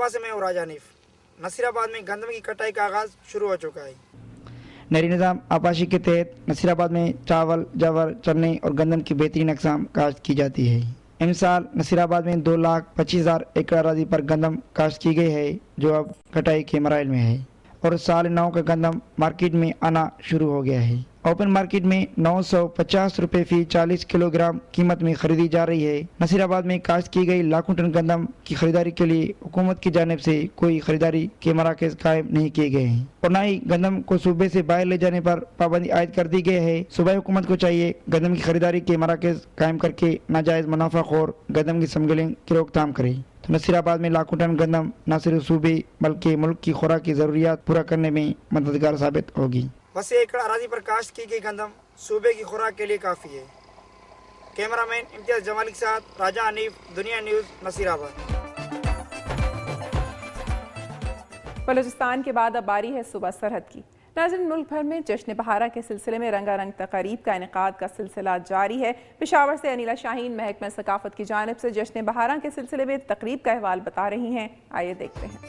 नसीराबाद से मैं हूँ राजा हनीफ। नसीराबाद में गंदम की कटाई का आगाज़ शुरू हो चुका है। नई निज़ाम आपाशी के तहत नसीराबाद में चावल, जवर, चने और गंदम की बेहतरीन अक़साम काश्त की जाती है। इस साल नसीराबाद में 2,25,000 एकड़ अराजी पर गंदम काश्त की गई है, जो अब कटाई के मराइल में है और 9 का गंदम मार्केट में आना शुरू हो गया है। ओपन मार्केट में 950 रुपये फी 40 किलोग्राम कीमत में खरीदी जा रही है। नसीराबाद में काश्त की गई लाखों टन गंदम की खरीदारी के लिए हुकूमत की जानिब से कोई खरीदारी के मराकज़ कायम नहीं किए गए हैं और न ही गंदम को सूबे से बाहर ले जाने पर पाबंदी आयद कर दी गई है। सूबाई हुकूमत को चाहिए गंदम की खरीदारी के मराकज़ कायम करके नाजायज़ मुनाफाखोर गंदम की स्मगलिंग की रोकथाम करे। तो नसीराबाद में लाखों टन गंदम न सिर्फ सूबे बल्कि मुल्क की खुराक की ज़रूरियात पूरा करने में मददगार साबित होगी। वसी एकड़ अराजी पर काश्त की गई गंदम सूबे की खुराक के लिए काफ़ी है। कैमरामैन इम्तियाज़ जमाली के साथ राजा हनीफ, दुनिया न्यूज़, नसीराबाद। बलूचिस्तान के बाद अब बारी है सुबह सरहद की। नाज़रीन, मुल्क भर में जश्न बहारा के सिलसिले में रंगारंग तकारीब का इनेकाद का सिलसिला जारी है। पेशावर से अनिला शाहीन महकमा सकाफत की जानिब से जश्न बहारा के सिलसिले में तकरीब का अहवाल बता रही हैं। आइए देखते हैं।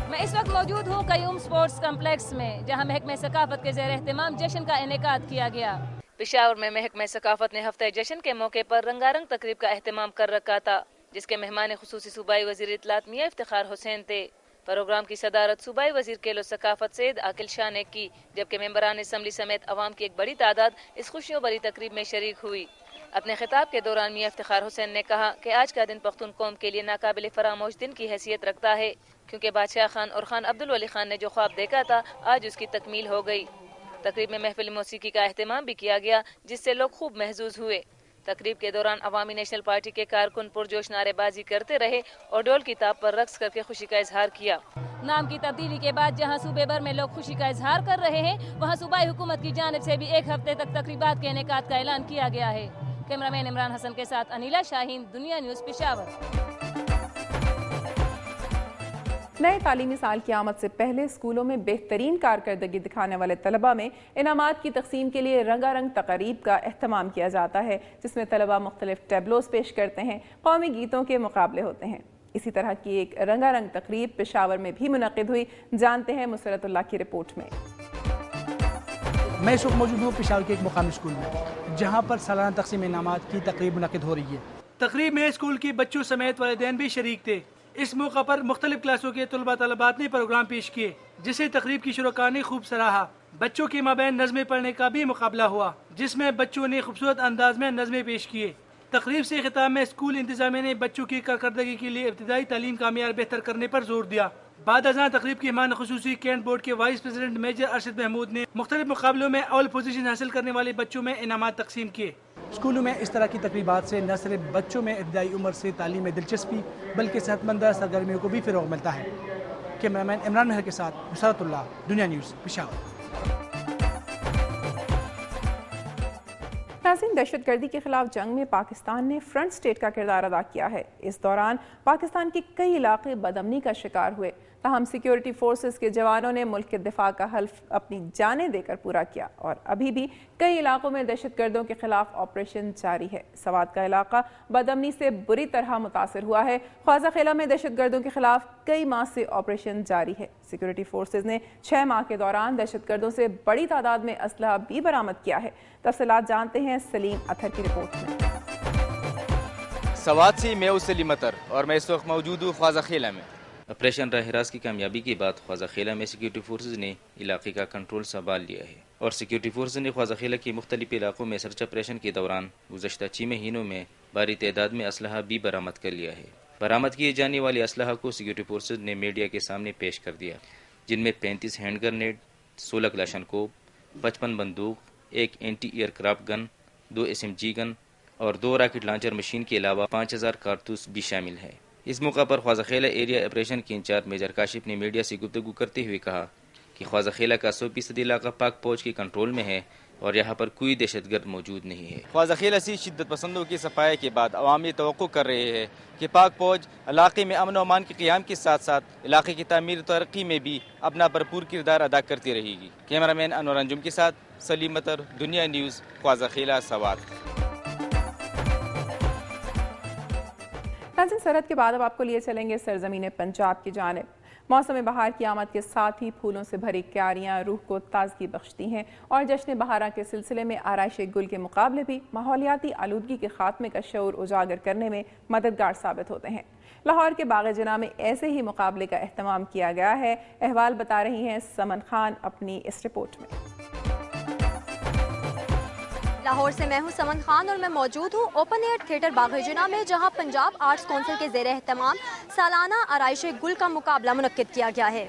मैं इस वक्त मौजूद हूँ कयूम स्पोर्ट्स कम्प्लेक्स में, जहाँ महकमा सकाफत के ज़ेर एहतमाम जश्न का इनेकाद किया गया। पेशावर में महकमा सकाफत ने हफ्ते जश्न के मौके पर रंगारंग तकरीब का एहतमाम कर रखा था, जिसके मेहमान खुसूसी सूबाई वज़ीर इत्तलात मियां इफ्तिखार हुसैन थे। प्रोग्राम की सदारत सूबाई वज़ीर केलो सकाफत सैयद आकिल शाह ने की, जबकि मेंबरान असम्बली समेत अवाम की एक बड़ी तादाद इस खुशियों भरी तकरीब में शरीक हुई। अपने खिताब के दौरान मियां इफ्तिखार हुसैन ने कहा कि आज का दिन पख्तून कौम के लिए नाकाबिल फरामोश दिन की हैसियत रखता है, क्योंकि बादशाह खान और खान अब्दुल वली खान ने जो ख्वाब देखा था आज उसकी तकमील हो गई। तकरीब में महफिल मौसीकी का एहतमाम भी किया गया, जिससे लोग खूब महजूज हुए। तकरीब के दौरान अवामी नेशनल पार्टी के कारकुन पुरजोश नारेबाजी करते रहे और ढोल की ताप पर रक्स करके खुशी का इजहार किया। नाम की तब्दीली के बाद जहां सूबे भर में लोग खुशी का इजहार कर रहे हैं, वहां सूबाई हुकूमत की जानिब से भी एक हफ्ते तक तकरीबात के इनेकाद का ऐलान किया गया है। कैमरामैन इमरान हसन के साथ अनिला शाहीन, दुनिया न्यूज़, पेशावर। नए तालीमी साल की आमद से पहले स्कूलों में बेहतरीन कारकर्दगी दिखाने वाले तलबा में इनामात की तकसीम के लिए रंगारंग तकारीब का एहतमाम किया जाता है, जिसमें तलबा मुख्तलिफ टैबलोस पेश करते हैं, कौमी गीतों के मुकाबले होते हैं। इसी तरह की एक रंगारंग तकरीब पेशावर में भी मुनक़िद हुई। जानते हैं मुसरतुल्लाह की रिपोर्ट में। मैं इस वक्त मौजूद हूँ पेशावर के एक मुकामी स्कूल में, जहाँ पर सालाना तकसीम इनामात की तकरीब मुनक़िद हो रही है। तकरीब में स्कूल के बच्चों समेत वालिदैन भी शरीक थे। इस मौका पर मुख्तलिफ क्लासों के तलबा तलबात ने प्रोग्राम पेश किए, जिसे तकरीब की शुरका ने खूब सराहा। बच्चों के माबैन नज़में पढ़ने का भी मुकाबला हुआ, जिसमें बच्चों ने खूबसूरत अंदाज में नज़में पेश किए। तकरीब से खिताब में स्कूल इंतजामिया ने बच्चों की कारकर्दगी के लिए इब्तिदाई तालीम का मियार बेहतर करने पर जोर दिया। बाद अज़ां तकरीब के मेहमान खुसूसी कैंट बोर्ड के vice president major Arshad Mahmood ने मुख्तलिफ मुकाबलों में अव्वल पोजीशन हासिल करने वाले बच्चों में इनामात तकसीम किए। स्कूलों में इस तरह की तकरीबात से न सिर्फ बच्चों में इब्तिदाई उम्र से तालीम में दिलचस्पी बल्कि सेहतमंद सरगर्मियों को भी फ़रोग़ मिलता है। कैमरामैन इमरान मेहर के साथ मुसरतुल्लाह, दुनिया न्यूज़, पेशावर। नाज़रीन, दहशतगर्दी के खिलाफ जंग में पाकिस्तान ने फ्रंट स्टेट का किरदार अदा किया है। इस दौरान पाकिस्तान के कई इलाके बदअमनी का शिकार हुए, ताहम सिक्योरिटी फोर्सेस के जवानों ने मुल्क के दिफा का हल्फ अपनी जानें देकर पूरा किया और अभी भी कई इलाकों में दहशतगर्दों के खिलाफ ऑपरेशन जारी है। सवात का इलाका बदअमनी से बुरी तरह मुतासर हुआ है। ख्वाजा खेला में दहशतगर्दों के खिलाफ कई माह से ऑपरेशन जारी है। सिक्योरिटी फोर्सेस ने 6 माह के दौरान दहशतगर्दों से बड़ी तादाद में असलहा भी बरामद किया है। तफसीलात जानते हैं सलीम अथर की रिपोर्ट में। सवात से मैं सलीम अतर और मैं इस वक्त मौजूद हूँ ख्वाजा खेला में। ऑपरेशन राह रास्त की कामयाबी के बाद ख्वाजा खेला में सिक्योरिटी फोर्सेज ने इलाके का कंट्रोल संभाल लिया है और सिक्योरिटी फोर्सेज ने ख्वाजा खेला के मुख्तलिफ इलाकों में सर्च ऑपरेशन के दौरान गुज़श्ता 6 महीनों में भारी तादाद में असलहा भी बरामद कर लिया है। बरामद किए जाने वाले असलहा को सिक्योरिटी फोर्सेज ने मीडिया के सामने पेश कर दिया, जिनमें 35 हैंड ग्रेनेड, 16 क्लाशनकोव, 55 बंदूक, 1 anti aircraft gun, 2 SMG gun और 2 रॉकेट लॉन्चर मशीन के अलावा 5000 कारतूस भी शामिल है। इस मौका पर ख्वाजा खेला एरिया ऑपरेशन के इंचार्ज मेजर काशिफ ने मीडिया से गुफ्तगू करते हुए कहा कि ख्वाजा खेला का 100% इलाका पाक फौज के कंट्रोल में है और यहाँ पर कोई दहशतगर्द मौजूद नहीं है। ख्वाजा खेला से शिद्दत पसंदों की सफाई के बाद अवाम ये तवक्को कर रहे हैं कि पाक फौज इलाके में अमन अमान के क़याम के साथ साथ इलाके की तामीर तरक्की में भी अपना भरपूर किरदार अदा करती रहेगी। कैमरामैन अनवर अंजुम के साथ सलीम अतर, दुनिया न्यूज़, ख्वाजा खेला, सवात। नाज़रीन, सरहद के बाद अब आपको लिए चलेंगे सरजमीन पंजाब की जानिब। मौसम बहार की आमद के साथ ही फूलों से भरी क्यारियाँ रूह को ताजगी बख्शती हैं और जश्न बहारा के सिलसिले में आराइश गुल के मुकाबले भी माहौलियाती आलूदगी के खात्मे का शऊर उजागर करने में मददगार साबित होते हैं। लाहौर के बाग जना में ऐसे ही मुकाबले का एहतमाम किया गया है। अहवाल बता रही हैं समन खान अपनी इस रिपोर्ट में। लाहौर से मैं हूं समन खान और मैं मौजूद हूं ओपन एयर थिएटर बाग़-ए-जनाह में, जहां पंजाब आर्ट्स काउंसिल के ज़ेर एहतमाम सालाना आराइश गुल का मुकाबला मुनक्किद किया गया है।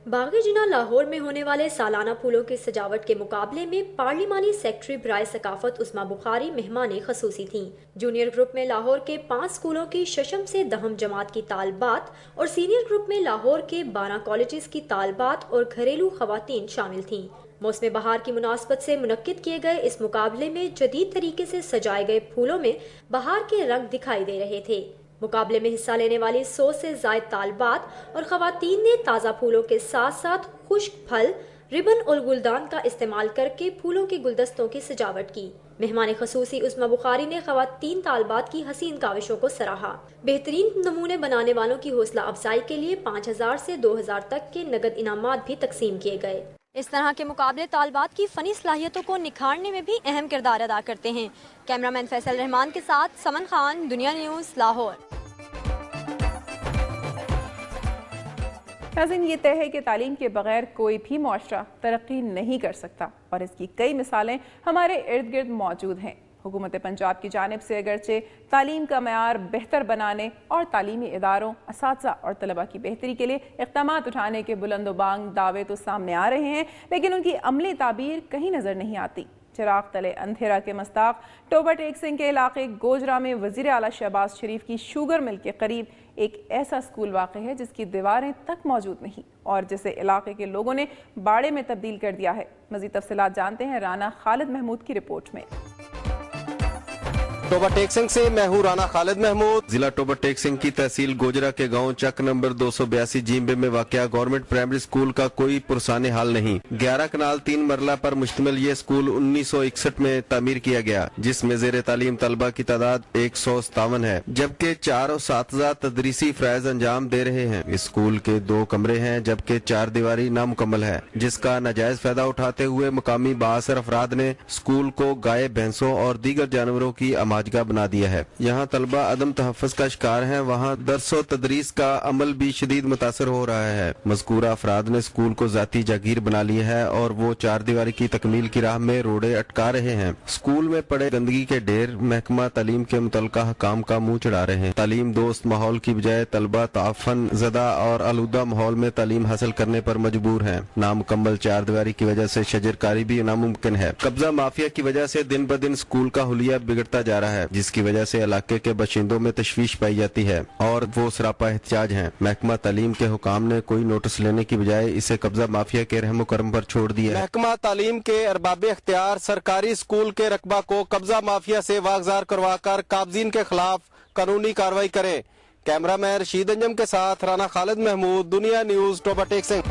बाग़-ए-जनाह लाहौर में होने वाले सालाना फूलों की सजावट के मुकाबले में पार्लिमानी सेक्रेटरी बराए सकाफत उस्मा बुखारी मेहमान खसूसी थीं। जूनियर ग्रुप में लाहौर के 5 स्कूलों की शशम से दहम जमात की तालबात और सीनियर ग्रुप में लाहौर के 12 कॉलेजेस की तालबात और घरेलू खवातीन शामिल थीं। मौसम बहार की मुनासबत से मुनक्किद किए गए इस मुकाबले में जदीद तरीके से सजाए गए फूलों में बहार के रंग दिखाई दे रहे थे। मुकाबले में हिस्सा लेने वाली 100 से ज़ायद तालबात और खवातीन ने ताज़ा फूलों के साथ साथ खुश्क फल, रिबन और गुलदान का इस्तेमाल करके फूलों के गुलदस्तों की सजावट की। मेहमान खसूसी उस्मा बुखारी ने खवातीन तालबात की हसीन काविशों को सराहा। बेहतरीन नमूने बनाने वालों की हौसला अफजाई के लिए 5000 से 2000 तक के नगद इनामात भी तकसीम किए गए। इस तरह के मुकाबले तालबात की फनी सलाहियतों को निखारने में भी अहम किरदार अदा करते हैं। कैमरामैन फैसल रहमान के साथ समन खान, दुनिया न्यूज़, लाहौर। नाज़रीन, ये तय है कि तालीम के बगैर कोई भी मुआशरा तरक्की नहीं कर सकता और इसकी कई मिसालें हमारे इर्द गिर्द मौजूद हैं। हुकूमत पंजाब की जानिब से अगरचे तालीम का मयार बेहतर बनाने और तालीमी इदारों, असातिज़ा और तलबा की बेहतरी के लिए इक़दामात उठाने के बुलंदोबांग दावे तो सामने आ रहे हैं, लेकिन उनकी अमली ताबीर कहीं नज़र नहीं आती। चिराग तले अंधेरा के मस्ताक टोबा टेक सिंह के इलाके गोजरा में वज़ीर आला शहबाज शरीफ की शुगर मिल के करीब एक ऐसा स्कूल वाक़ है जिसकी दीवारें तक मौजूद नहीं और जिसे इलाके के लोगों ने बाड़े में तब्दील कर दिया है। मज़ीद तफसीलात जानते हैं राना खालिद महमूद की रिपोर्ट में। टोबा टेक सिंह से मैं हूँ राना खालिद महमूद। जिला टोबा टेक सिंह की तहसील गोजरा के गांव चक नंबर 282 जीम्बे में वाक़या गवर्नमेंट प्राइमरी स्कूल का कोई पुरसाने हाल नहीं। 11 कनाल 3 मरला पर मुश्तमिल ये स्कूल 1961 में तामीर किया गया, जिसमें ज़ेर तालीम तलबा की तादाद 157 है, जबकि 4 असातिज़ा तदरीसी फ़राइज़ अंजाम दे रहे हैं। इस स्कूल के 2 कमरे हैं, जबकि 4 दीवारी नामुकम्मल है, जिसका नाजायज फायदा उठाते हुए मुकामी बाअसर अफराद ने स्कूल को गाय, भैंसों और दीगर जानवरों की आमाजगा बना दिया है। यहाँ तलबा अदम तहफ़्फ़ुज़ का शिकार हैं, वहाँ दर्स व तदरीस का अमल भी शदीद मुतासर हो रहा है। मज़कूरा अफराद ने स्कूल को ज़ाती जागीर बना लिया है और वो 4 दीवारी की तकमील की राह में रोड़े अटका रहे हैं। स्कूल में पड़े गंदगी के ढेर महकमा तालीम के मुतल्लिका हकाम का मुंह चढ़ा रहे हैं। तालीम दोस्त माहौल की बजाय तलबा ताफन ज़दा और आलूदा माहौल में तालीम हासिल करने पर मजबूर हैं। नामुकम्मल 4 दीवारी की वजह से शजरकारी भी नामुमकिन है। कब्जा माफिया की वजह से दिन ब दिन स्कूल का हुलिया बिगड़ता जा रहा है, जिसकी वजह से इलाके के बाशिंदों में तशवीश पाई जाती है और वो सरापा एहतिजाज हैं। महकमा तालीम के हुकाम ने कोई नोटिस लेने की बजाय इसे कब्जा माफिया के रहम करम पर छोड़ दिया है। महकमा तालीम के अरबाब इख्तियार सरकारी स्कूल के रकबा को कब्जा माफिया से वागजार करवाकर काबजीन के खिलाफ कानूनी कार्रवाई करें। कैमरामैन रशीद अंजम के साथ राना खालिद महमूद, दुनिया न्यूज़, टोबा टेक सिंह।